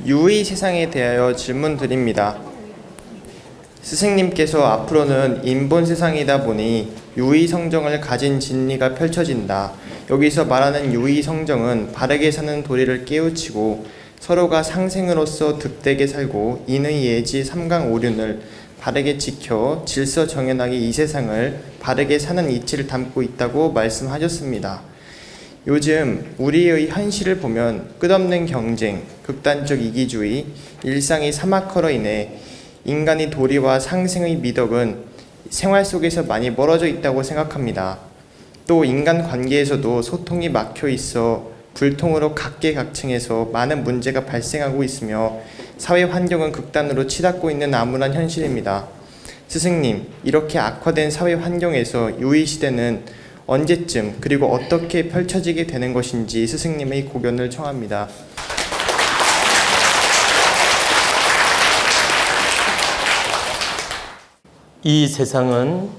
유의 세상에 대하여 질문드립니다. 스승님께서 앞으로는 인본 세상이다 보니 유의 성정을 가진 진리가 펼쳐진다. 여기서 말하는 유의 성정은 바르게 사는 도리를 깨우치고 서로가 상생으로서 득되게 살고 인의 예지 삼강오륜을 바르게 지켜 질서 정연하게 이 세상을 바르게 사는 이치를 담고 있다고 말씀하셨습니다. 요즘 우리의 현실을 보면 끝없는 경쟁, 극단적 이기주의, 일상이 사막화로 인해 인간의 도리와 상생의 미덕은 생활 속에서 많이 멀어져 있다고 생각합니다. 또 인간 관계에서도 소통이 막혀 있어 불통으로 각계각층에서 많은 문제가 발생하고 있으며 사회 환경은 극단으로 치닫고 있는 암울한 현실입니다. 스승님, 이렇게 악화된 사회 환경에서 유의 시대는 언제쯤 그리고 어떻게 펼쳐지게 되는 것인지 스승님의 고견을 청합니다. 이 세상은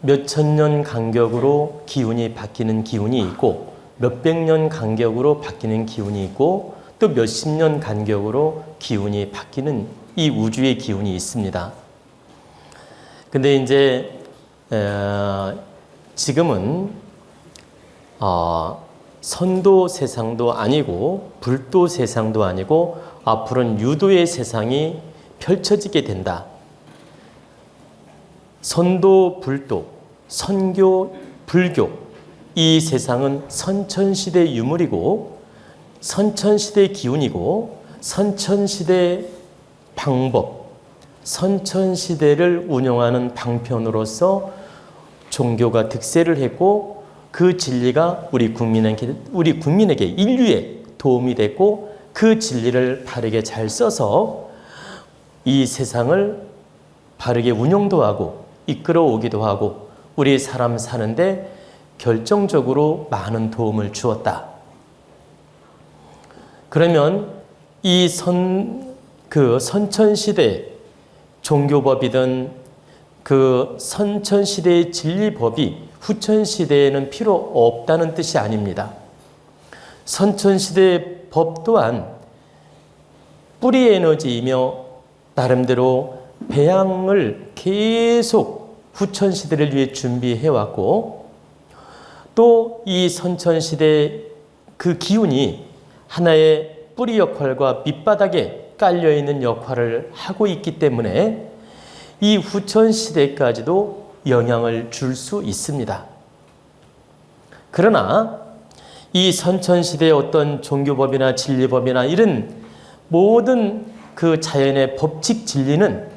몇천 년 간격으로 기운이 바뀌는 기운이 있고 몇백 년 간격으로 바뀌는 기운이 있고 또 몇십 년 간격으로 기운이 바뀌는 이 우주의 기운이 있습니다. 근데 이제 지금은 선도 세상도 아니고 불도 세상도 아니고 앞으로는 유도의 세상이 펼쳐지게 된다. 선도, 불도, 선교, 불교 이 세상은 선천시대 유물이고 선천시대 기운이고 선천시대 방법, 선천시대를 운영하는 방편으로서 종교가 득세를 했고 그 진리가 우리 국민에게 인류에 도움이 됐고 그 진리를 바르게 잘 써서 이 세상을 바르게 운영도 하고 이끌어 오기도 하고 우리 사람 사는데 결정적으로 많은 도움을 주었다. 그러면 이 선천시대 종교법이든 그 선천시대의 진리법이 후천시대에는 필요 없다는 뜻이 아닙니다. 선천시대의 법 또한 뿌리 에너지이며 나름대로 배양을 계속 후천시대를 위해 준비해왔고 또 이 선천시대 그 기운이 하나의 뿌리 역할과 밑바닥에 깔려있는 역할을 하고 있기 때문에 이 후천시대까지도 영향을 줄 수 있습니다. 그러나 이 선천시대의 어떤 종교법이나 진리법이나 이런 모든 그 자연의 법칙 진리는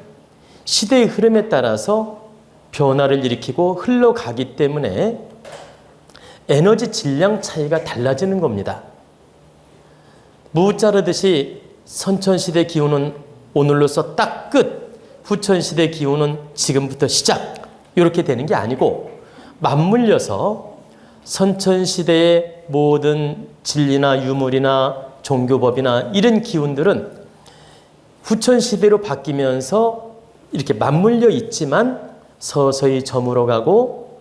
시대의 흐름에 따라서 변화를 일으키고 흘러가기 때문에 에너지 질량 차이가 달라지는 겁니다. 무 자르듯이 선천시대 기운은 오늘로서 딱 끝, 후천시대 기운은 지금부터 시작 이렇게 되는 게 아니고 맞물려서 선천시대의 모든 진리나 유물이나 종교법이나 이런 기운들은 후천시대로 바뀌면서 이렇게 맞물려 있지만 서서히 저물어가고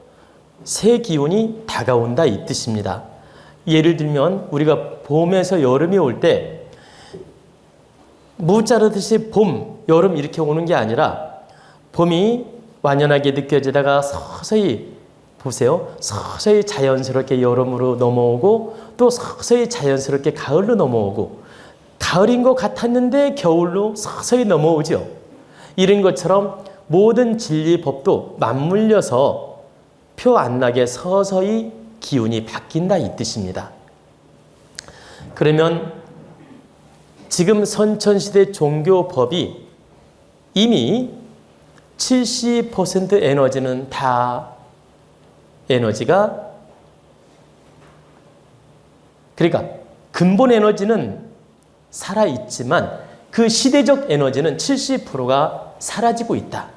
새 기운이 다가온다 이 뜻입니다. 예를 들면 우리가 봄에서 여름이 올 때 무 자르듯이 봄, 여름 이렇게 오는 게 아니라 봄이 완연하게 느껴지다가 서서히 보세요. 서서히 자연스럽게 여름으로 넘어오고 또 서서히 자연스럽게 가을로 넘어오고 가을인 것 같았는데 겨울로 서서히 넘어오죠. 이런 것처럼 모든 진리법도 맞물려서 표 안 나게 서서히 기운이 바뀐다 이 뜻입니다. 그러면 지금 선천시대 종교법이 이미 70% 에너지는 다 에너지가 그러니까 근본 에너지는 살아있지만 그 시대적 에너지는 70%가 사라지고 있다.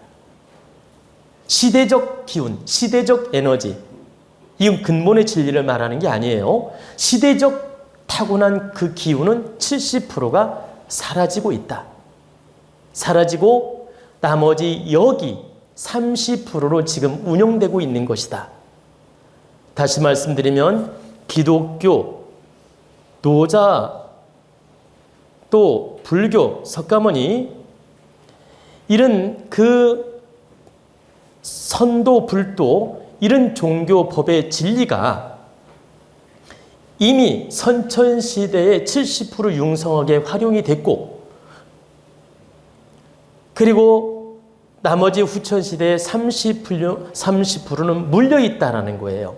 시대적 기운, 시대적 에너지 이건 근본의 진리를 말하는 게 아니에요. 시대적 타고난 그 기운은 70%가 사라지고 있다. 사라지고 나머지 여기 30%로 지금 운영되고 있는 것이다. 다시 말씀드리면 기독교, 노자 또 불교 석가모니 이런 그 선도 불도 이런 종교 법의 진리가 이미 선천시대에 70% 융성하게 활용이 됐고, 그리고 나머지 후천시대에 30%는 물려있다라는 거예요.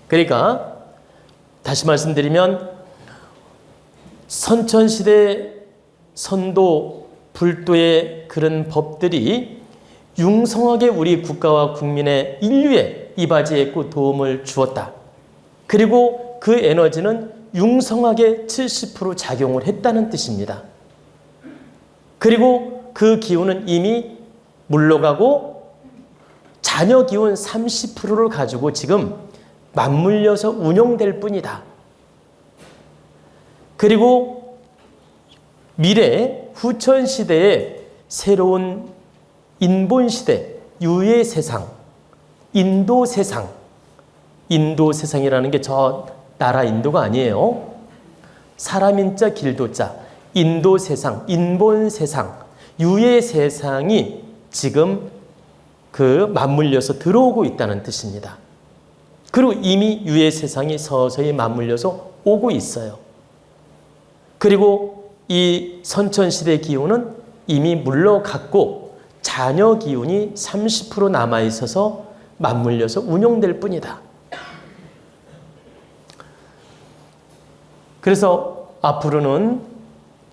그러니까 다시 말씀드리면 선천시대 선도 불도의 그런 법들이 융성하게 우리 국가와 국민의 인류에 이바지했고 도움을 주었다. 그리고 그 에너지는 융성하게 70% 작용을 했다는 뜻입니다. 그리고 그 기운은 이미 물러가고 자녀 기운 30%를 가지고 지금 맞물려서 운영될 뿐이다. 그리고 미래 후천시대의 새로운 인본시대, 유의 세상, 인도 세상, 인도 세상이라는 게 저 나라 인도가 아니에요. 사람 인자 길도자, 인도 세상, 인본 세상, 유의 세상이 지금 그 맞물려서 들어오고 있다는 뜻입니다. 그리고 이미 유의 세상이 서서히 맞물려서 오고 있어요. 그리고 이 선천시대 기운은 이미 물러갔고 자녀 기운이 30% 남아있어서 맞물려서 운용될 뿐이다. 그래서 앞으로는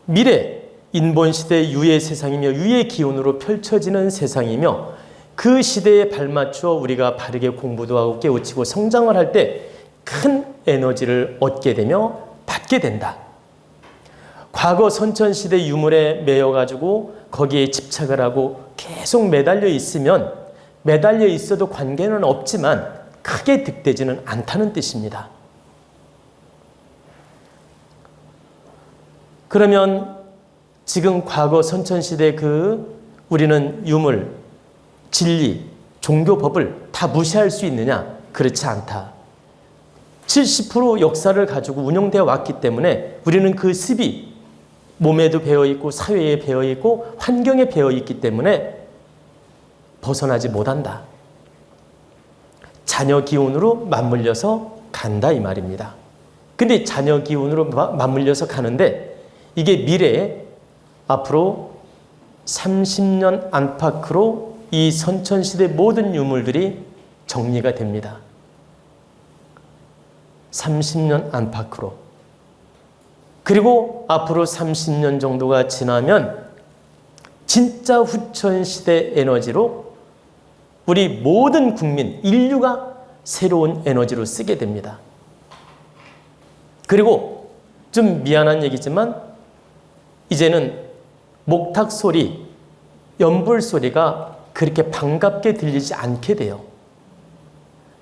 미래 인본시대 유의 세상이며 유의 기운으로 펼쳐지는 세상이며 그 시대에 발맞춰 우리가 바르게 공부도 하고 깨우치고 성장을 할 때 큰 에너지를 얻게 되며 받게 된다. 과거 선천시대 유물에 매여가지고 거기에 집착을 하고 계속 매달려 있으면 매달려 있어도 관계는 없지만 크게 득되지는 않다는 뜻입니다. 그러면 지금 과거 선천시대 우리는 유물, 진리, 종교법을 다 무시할 수 있느냐? 그렇지 않다. 70% 역사를 가지고 운영되어 왔기 때문에 우리는 그 습이 몸에도 배어있고 사회에 배어있고 환경에 배어있기 때문에 벗어나지 못한다. 자녀 기운으로 맞물려서 간다 이 말입니다. 근데 자녀 기운으로 맞물려서 가는데 이게 미래에 앞으로 30년 안팎으로 이 선천시대 모든 유물들이 정리가 됩니다. 30년 안팎으로. 그리고 앞으로 30년 정도가 지나면 진짜 후천시대 에너지로 우리 모든 국민, 인류가 새로운 에너지로 쓰게 됩니다. 그리고 좀 미안한 얘기지만 이제는 목탁 소리, 연불 소리가 그렇게 반갑게 들리지 않게 돼요.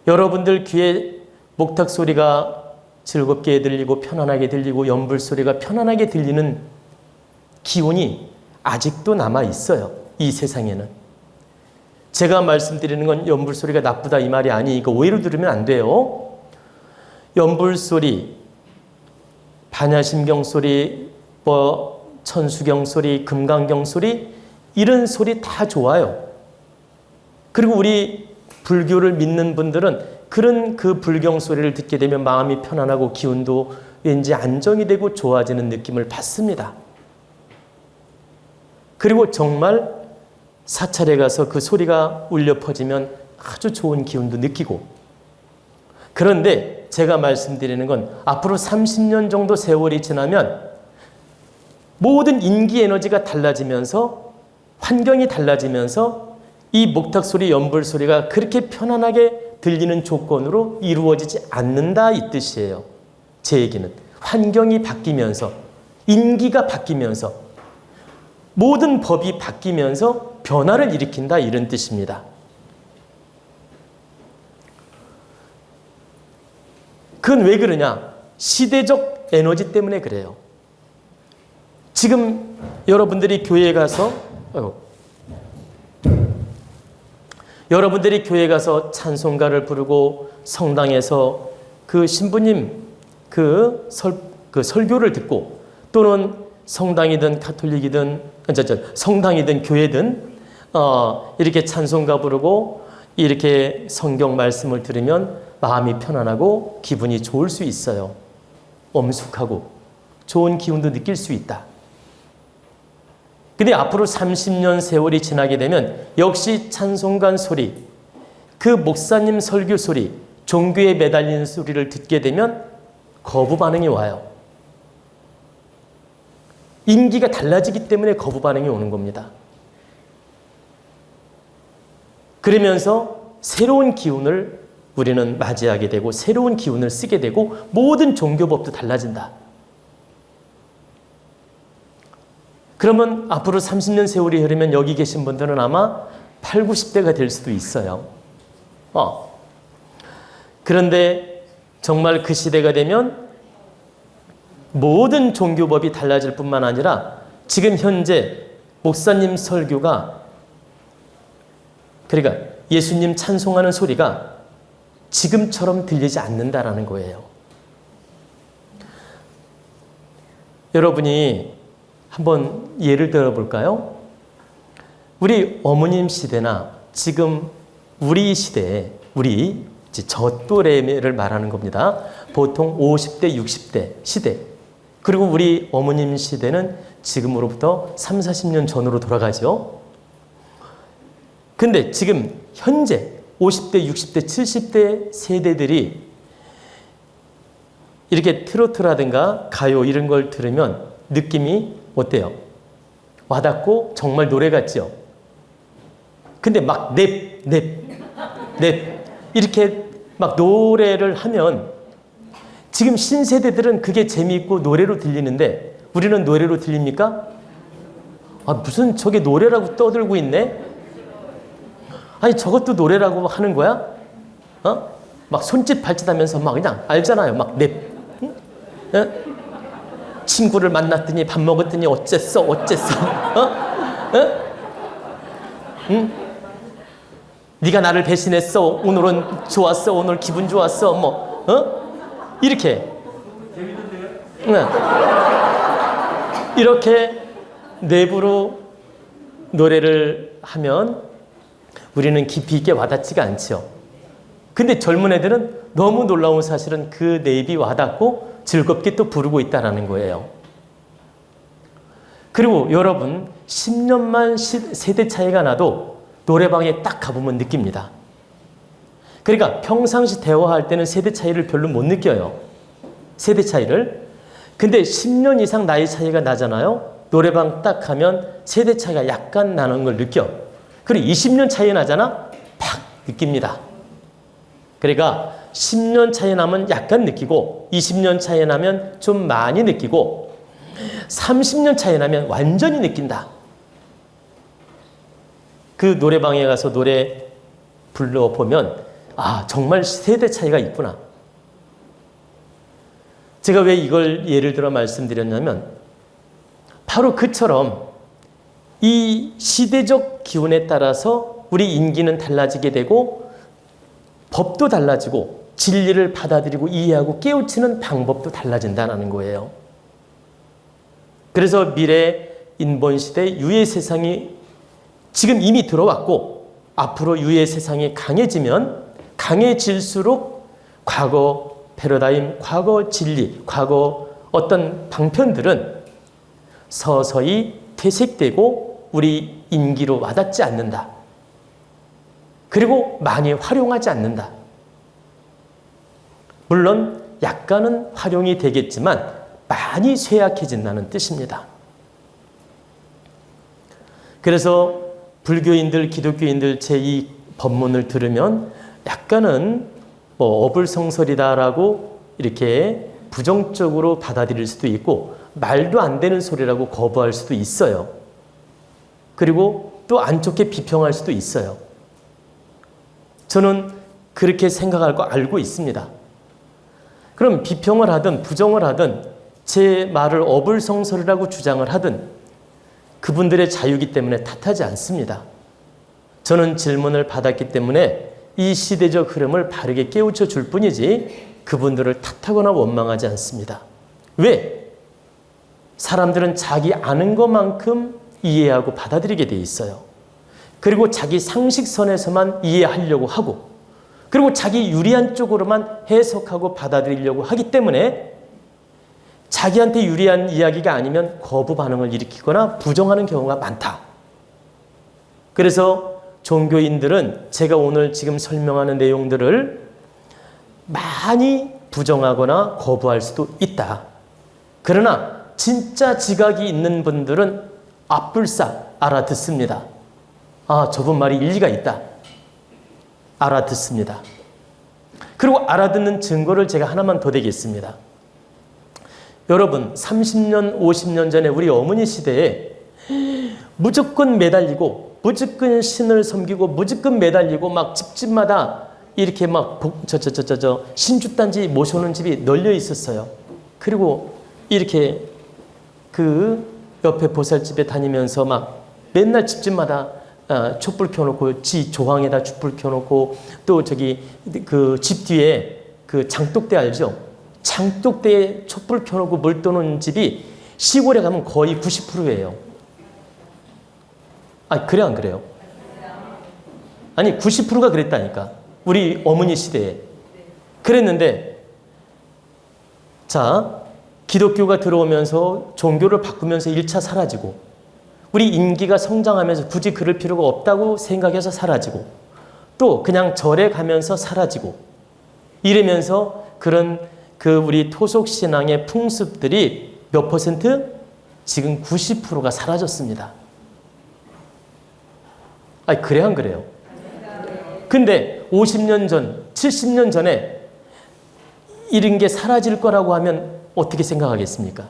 여러분들 귀에 목탁 소리가 즐겁게 들리고 편안하게 들리고 연불 소리가 편안하게 들리는 기운이 아직도 남아 있어요. 이 세상에는. 제가 말씀드리는 건 연불 소리가 나쁘다 이 말이 아니니까 오해로 들으면 안 돼요. 연불 소리, 반야심경 소리, 천수경 소리, 금강경 소리 이런 소리 다 좋아요. 그리고 우리 불교를 믿는 분들은 그런 그 불경 소리를 듣게 되면 마음이 편안하고 기운도 왠지 안정이 되고 좋아지는 느낌을 받습니다. 그리고 정말 사찰에 가서 그 소리가 울려 퍼지면 아주 좋은 기운도 느끼고. 그런데 제가 말씀드리는 건 앞으로 30년 정도 세월이 지나면 모든 인기 에너지가 달라지면서 환경이 달라지면서 이 목탁 소리, 연불 소리가 그렇게 편안하게 들리는 조건으로 이루어지지 않는다 이 뜻이에요. 제 얘기는 환경이 바뀌면서 인기가 바뀌면서 모든 법이 바뀌면서 변화를 일으킨다 이런 뜻입니다. 그건 왜 그러냐? 시대적 에너지 때문에 그래요. 지금 여러분들이 교회에 가서 여러분들이 교회에 가서 찬송가를 부르고 성당에서 그 신부님 그 설교를 듣고 또는 성당이든 가톨릭이든 성당이든 교회든 이렇게 찬송가 부르고 이렇게 성경 말씀을 들으면 마음이 편안하고 기분이 좋을 수 있어요. 엄숙하고 좋은 기운도 느낄 수 있다. 근데 앞으로 30년 세월이 지나게 되면 역시 찬송가 소리, 그 목사님 설교 소리, 종교에 매달리는 소리를 듣게 되면 거부 반응이 와요. 임기가 달라지기 때문에 거부 반응이 오는 겁니다. 그러면서 새로운 기운을 우리는 맞이하게 되고 새로운 기운을 쓰게 되고 모든 종교법도 달라진다. 그러면 앞으로 30년 세월이 흐르면 여기 계신 분들은 아마 8, 90대가 될 수도 있어요. 그런데 정말 그 시대가 되면 모든 종교법이 달라질 뿐만 아니라 지금 현재 목사님 설교가 그러니까 예수님 찬송하는 소리가 지금처럼 들리지 않는다라는 거예요. 여러분이 한번 예를 들어볼까요? 우리 어머님 시대나 지금 우리 시대에 우리 저 또래를 말하는 겁니다. 보통 50대, 60대 시대. 그리고 우리 어머님 시대는 지금으로부터 3, 40년 전으로 돌아가죠. 근데 지금 현재 50대, 60대, 70대 세대들이 이렇게 트로트라든가 가요 이런 걸 들으면 느낌이 어때요? 와닿고 정말 노래 같죠? 근데 막 냅 이렇게 막 노래를 하면 지금 신세대들은 그게 재미있고 노래로 들리는데 우리는 노래로 들립니까? 무슨 저게 노래라고 떠들고 있네? 아니 저것도 노래라고 하는 거야? 막 손짓 발짓 하면서 막 그냥 알잖아요. 막 냅. 응? 친구를 만났더니 밥 먹었더니 어쨌어? 응? 네가 나를 배신했어. 오늘은 좋았어. 오늘 기분 좋았어. 이렇게. 응. 이렇게 내부로 노래를 하면 우리는 깊이 있게 와닿지가 않죠. 근데 젊은 애들은 너무 놀라운 사실은 그 랩이 와닿고 즐겁게 또 부르고 있다는 거예요. 그리고 여러분 10년만 세대 차이가 나도 노래방에 딱 가보면 느낍니다. 그러니까 평상시 대화할 때는 세대 차이를 별로 못 느껴요. 세대 차이를. 근데 10년 이상 나이 차이가 나잖아요. 노래방 딱 가면 세대 차이가 약간 나는 걸 느껴. 그리고 20년 차이 나잖아. 팍 느낍니다. 그러니까 10년 차이 나면 약간 느끼고 20년 차이 나면 좀 많이 느끼고 30년 차이 나면 완전히 느낀다. 그 노래방에 가서 노래 불러보면 정말 세대 차이가 있구나. 제가 왜 이걸 예를 들어 말씀드렸냐면 바로 그처럼 이 시대적 기운에 따라서 우리 인기는 달라지게 되고 법도 달라지고 진리를 받아들이고 이해하고 깨우치는 방법도 달라진다는 거예요. 그래서 미래 인본 시대 유해 세상이 지금 이미 들어왔고 앞으로 유해 세상이 강해질수록 과거 패러다임, 과거 진리, 과거 어떤 방편들은 서서히 퇴색되고 우리 인기로 와닿지 않는다. 그리고 많이 활용하지 않는다. 물론 약간은 활용이 되겠지만 많이 쇠약해진다는 뜻입니다. 그래서 불교인들, 기독교인들 제 이 법문을 들으면 약간은 어불성설이다라고 이렇게 부정적으로 받아들일 수도 있고 말도 안 되는 소리라고 거부할 수도 있어요. 그리고 또 안 좋게 비평할 수도 있어요. 저는 그렇게 생각할 거 알고 있습니다. 그럼 비평을 하든 부정을 하든 제 말을 어불성설이라고 주장을 하든 그분들의 자유이기 때문에 탓하지 않습니다. 저는 질문을 받았기 때문에 이 시대적 흐름을 바르게 깨우쳐 줄 뿐이지 그분들을 탓하거나 원망하지 않습니다. 왜? 사람들은 자기 아는 것만큼 이해하고 받아들이게 돼 있어요. 그리고 자기 상식선에서만 이해하려고 하고, 그리고 자기 유리한 쪽으로만 해석하고 받아들이려고 하기 때문에 자기한테 유리한 이야기가 아니면 거부 반응을 일으키거나 부정하는 경우가 많다. 그래서 종교인들은 제가 오늘 지금 설명하는 내용들을 많이 부정하거나 거부할 수도 있다. 그러나 진짜 지각이 있는 분들은 앞불싹 알아듣습니다. 아, 저분 말이 일리가 있다. 알아듣습니다. 그리고 알아듣는 증거를 제가 하나만 더 대겠습니다. 여러분, 30년, 50년 전에 우리 어머니 시대에 무조건 매달리고 무조건 신을 섬기고 무조건 매달리고 막 집집마다 이렇게 막 신주단지 모셔오는 집이 널려 있었어요. 그리고 이렇게 그 옆에 보살집에 다니면서 막 맨날 집집마다 촛불 켜놓고 지 조항에다 촛불 켜놓고 또 저기 그 집 뒤에 그 장독대 알죠? 장독대에 촛불 켜놓고 물 떠는 집이 시골에 가면 거의 90%예요. 아, 그래 안 그래요? 아니 90%가 그랬다니까. 우리 어머니 시대에. 그랬는데 자, 기독교가 들어오면서 종교를 바꾸면서 1차 사라지고 우리 인기가 성장하면서 굳이 그럴 필요가 없다고 생각해서 사라지고 또 그냥 절에 가면서 사라지고 이러면서 그런 그 우리 토속 신앙의 풍습들이 몇 퍼센트? 지금 90%가 사라졌습니다. 아니, 그래 안 그래요? 근데 50년 전, 70년 전에 이런 게 사라질 거라고 하면 어떻게 생각하겠습니까?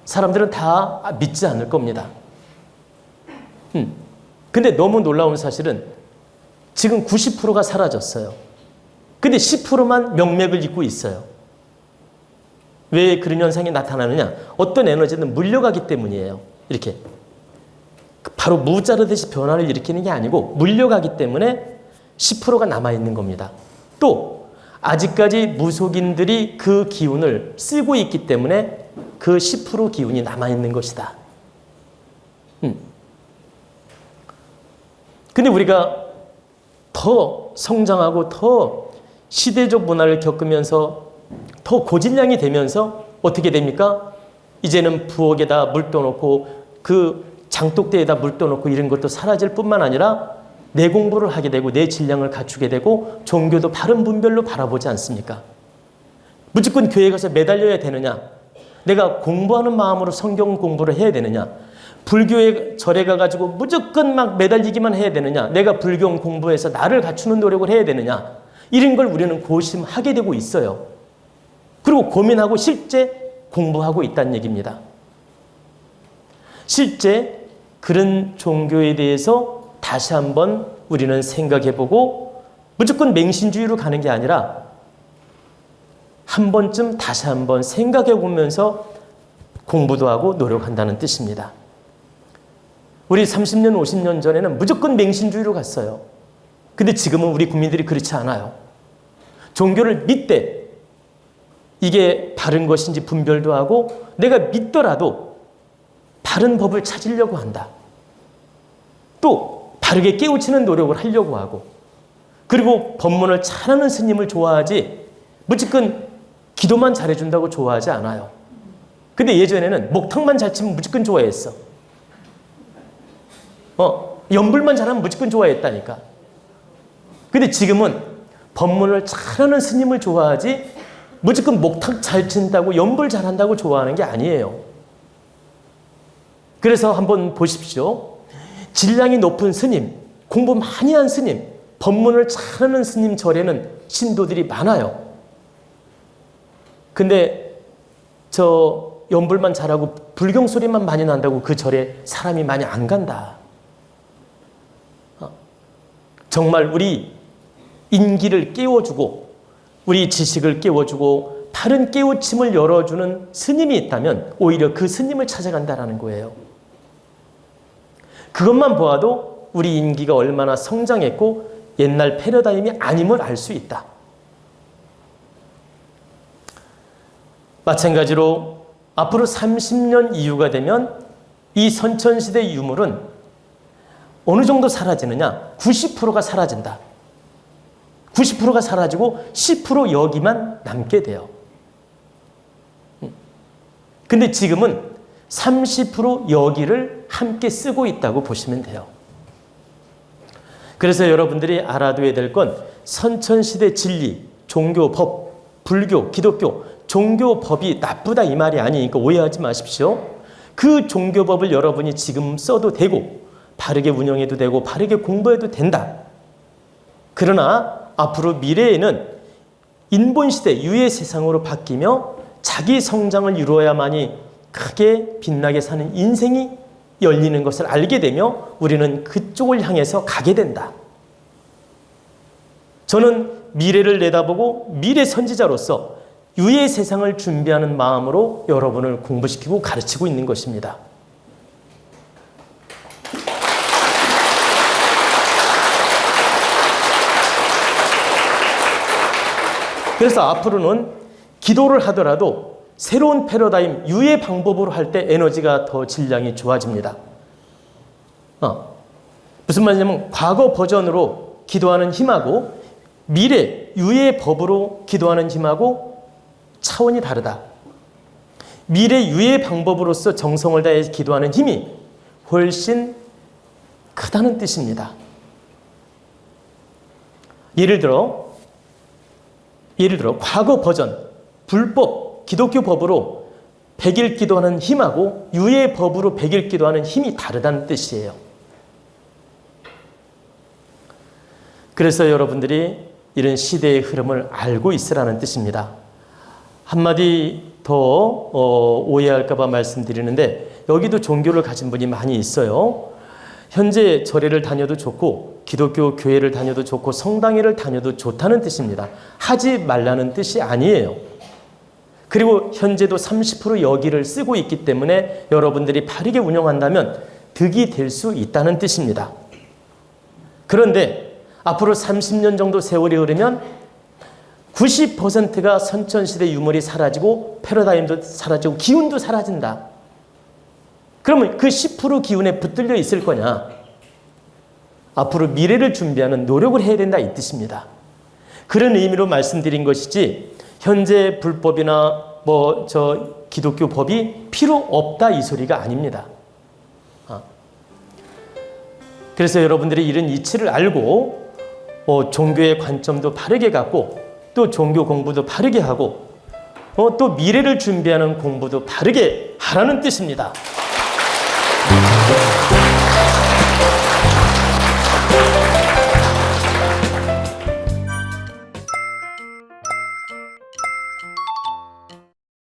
사람들은 다 믿지 않을 겁니다. 근데 너무 놀라운 사실은 지금 90%가 사라졌어요. 근데 10%만 명맥을 잇고 있어요. 왜 그런 현상이 나타나느냐? 어떤 에너지는 물려가기 때문이에요. 이렇게. 바로 무 자르듯이 변화를 일으키는 게 아니고 물려가기 때문에 10%가 남아있는 겁니다. 또 아직까지 무속인들이 그 기운을 쓰고 있기 때문에 그 10% 기운이 남아있는 것이다. 근데 우리가 더 성장하고 더 시대적 문화를 겪으면서 더 고질량이 되면서 어떻게 됩니까? 이제는 부엌에다 물 떠놓고 그 장독대에다 물 떠놓고 이런 것도 사라질 뿐만 아니라 내 공부를 하게 되고 내 질량을 갖추게 되고 종교도 바른 분별로 바라보지 않습니까? 무조건 교회 가서 매달려야 되느냐? 내가 공부하는 마음으로 성경 공부를 해야 되느냐? 불교에 절에 가가지고 무조건 막 매달리기만 해야 되느냐? 내가 불교 공부해서 나를 갖추는 노력을 해야 되느냐? 이런 걸 우리는 고심하게 되고 있어요. 그리고 고민하고 실제 공부하고 있다는 얘기입니다. 실제 그런 종교에 대해서 다시 한번 우리는 생각해보고 무조건 맹신주의로 가는 게 아니라 한 번쯤 다시 한번 생각해보면서 공부도 하고 노력한다는 뜻입니다. 우리 30년, 50년 전에는 무조건 맹신주의로 갔어요. 근데 지금은 우리 국민들이 그렇지 않아요. 종교를 믿되 이게 바른 것인지 분별도 하고 내가 믿더라도 바른 법을 찾으려고 한다. 또 바르게 깨우치는 노력을 하려고 하고 그리고 법문을 잘하는 스님을 좋아하지 무조건 기도만 잘해준다고 좋아하지 않아요. 근데 예전에는 목탁만 잘 치면 무조건 좋아했어. 연불만 잘하면 무조건 좋아했다니까. 근데 지금은 법문을 잘하는 스님을 좋아하지 무조건 목탁 잘 친다고 연불 잘한다고 좋아하는 게 아니에요. 그래서 한번 보십시오. 질량이 높은 스님, 공부 많이 한 스님, 법문을 잘하는 스님 절에는 신도들이 많아요. 근데 저 연불만 잘하고 불경 소리만 많이 난다고 그 절에 사람이 많이 안 간다. 정말 우리 인기를 깨워주고 우리 지식을 깨워주고 바른 깨우침을 열어주는 스님이 있다면 오히려 그 스님을 찾아간다라는 거예요. 그것만 보아도 우리 인기가 얼마나 성장했고 옛날 패러다임이 아님을 알 수 있다. 마찬가지로 앞으로 30년 이후가 되면 이 선천시대 유물은 어느 정도 사라지느냐? 90%가 사라진다. 90%가 사라지고 10% 여기만 남게 돼요. 근데 지금은 30% 여기를 함께 쓰고 있다고 보시면 돼요. 그래서 여러분들이 알아둬야 될 건 선천시대 진리, 종교, 법, 불교, 기독교, 종교, 법이 나쁘다 이 말이 아니니까 오해하지 마십시오. 그 종교법을 여러분이 지금 써도 되고 바르게 운영해도 되고 바르게 공부해도 된다. 그러나 앞으로 미래에는 인본시대, 유해 세상으로 바뀌며 자기 성장을 이루어야만이 크게 빛나게 사는 인생이 열리는 것을 알게 되며 우리는 그쪽을 향해서 가게 된다. 저는 미래를 내다보고 미래 선지자로서 유해 세상을 준비하는 마음으로 여러분을 공부시키고 가르치고 있는 것입니다. 그래서 앞으로는 기도를 하더라도 새로운 패러다임, 유해 방법으로 할 때 에너지가 더 질량이 좋아집니다. 무슨 말이냐면 과거 버전으로 기도하는 힘하고 미래, 유해 법으로 기도하는 힘하고 차원이 다르다. 미래 유해 방법으로서 정성을 다해 기도하는 힘이 훨씬 크다는 뜻입니다. 예를 들어 과거 버전, 불법, 기독교 법으로 100일 기도하는 힘하고 유해 법으로 100일 기도하는 힘이 다르다는 뜻이에요. 그래서 여러분들이 이런 시대의 흐름을 알고 있으라는 뜻입니다. 한마디 더 오해할까 봐 말씀드리는데 여기도 종교를 가진 분이 많이 있어요. 현재 절에를 다녀도 좋고 기독교 교회를 다녀도 좋고 성당회를 다녀도 좋다는 뜻입니다. 하지 말라는 뜻이 아니에요. 그리고 현재도 30% 여기를 쓰고 있기 때문에 여러분들이 바르게 운영한다면 득이 될 수 있다는 뜻입니다. 그런데 앞으로 30년 정도 세월이 흐르면 90%가 선천시대 유물이 사라지고 패러다임도 사라지고 기운도 사라진다. 그러면 그 10% 기운에 붙들려 있을 거냐? 앞으로 미래를 준비하는 노력을 해야 된다 이 뜻입니다. 그런 의미로 말씀드린 것이지 현재 불법이나 기독교 법이 필요 없다 이 소리가 아닙니다. 그래서 여러분들이 이런 이치를 알고 종교의 관점도 바르게 갖고 또 종교 공부도 바르게 하고 또 미래를 준비하는 공부도 바르게 하라는 뜻입니다.